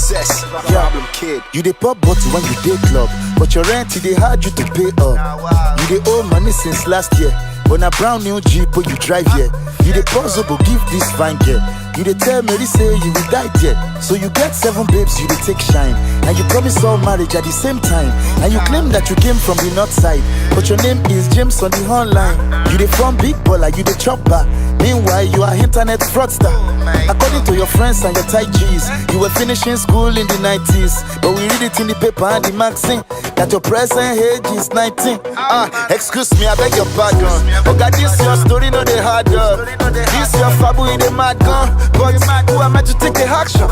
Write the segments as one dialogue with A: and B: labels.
A: Cess, problem kid. You dey pop bottle when you dey club, but your rent they hard you to pay up. You dey owe money since last year, but na brown new Jeep when you drive here. You dey puzzle but give this fine girl. You dey tell Mary say you will die there, so you get 7 babes you dey take shine, and you promise all marriage at the same time, and you claim that you came from the north side, but your name is James on the online. You dey from big baller, you dey chopper. Meanwhile, you are internet fraudster. According to your friends and your tight G's, you were finishing school in the 90s, but we read it in the paper and the magazine that your present age is 19. Excuse me, I beg your pardon. Oh God, this your story, no they hard up. This your fabu in the mad gun, but who am I to take the action?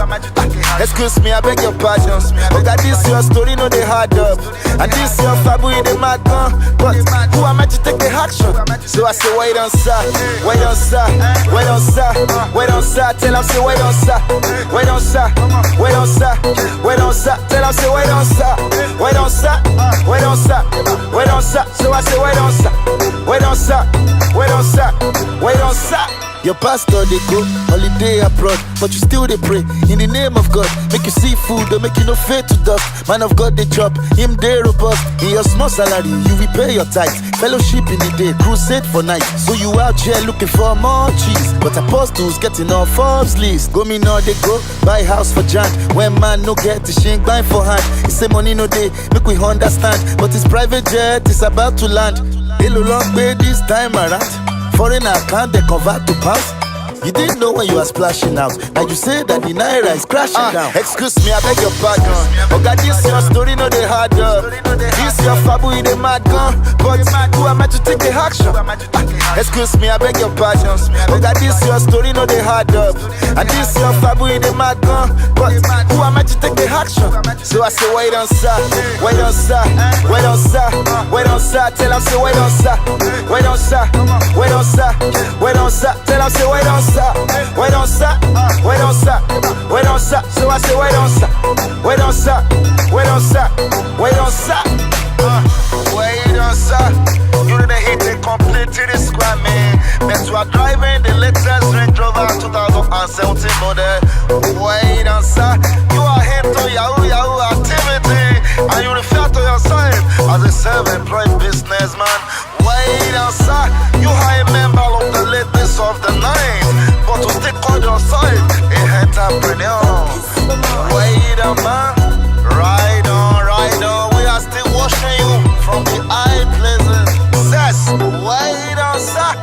A: Excuse me, I beg your pardon. Oh God, this your story, no they hard up. And this your fabu in the mad gun, but who am I to take the action? So I say, wait on sir, wait on sir. Wait on sir, wait on sir, tell him say wait on sir, wait on sir, wait on sir, wait on sir, tell him say wait on sir, wait on sir, wait on sir, wait on sir, so I say wait on sir, wait on sir, wait on sir, wait on sir. Your pastor they go holiday abroad, but you still they pray in the name of God. Make you see food, they make you no fade to dust. Man of God they chop, him they robust. In your small salary, you repay your tithes. Fellowship in the day, crusade for night. So you out here looking for more cheese, but apostles getting off Forbes list. Go me now they go buy house for giant. When man no get the shink buy for hand. He say money no day, make we understand. But his private jet is about to land. They no long pay this time around. Foreign account they convert to pounds. You didn't know when you were splashing out. Now you say that the naira is crashing down. Excuse me, I beg your pardon. Oh God, this your story, no they hard up. This your fabu in the mad gun, but who am I to take the action? Excuse me, I beg your pardon. Oh God, this your story, no they hard up. And this your fabu in the mad gun, but who am I to take the action? So I say wait on sir, wait on sir, wait on sir, wait on sir, tell him say wait on sir, wait on sir, wait on sir, wait on sir, tell him say wait on sir. Wait on sir, wait on sir, wait on sir. So I say wait on sir, wait on sir, wait on sir, wait on sir. Wait on sir. You didn't hit it completely this square man. But you are driving the latest Range Rover 2017 model. Wait on sir. You are into Yahoo activity, and you refer to yourself as a self-employed businessman. Wait on sir. You are a member of the ladies of the night, but to still call yourself a entrepreneur. Wait on man, ride on, we are still watching you from the high places. Wait on sir.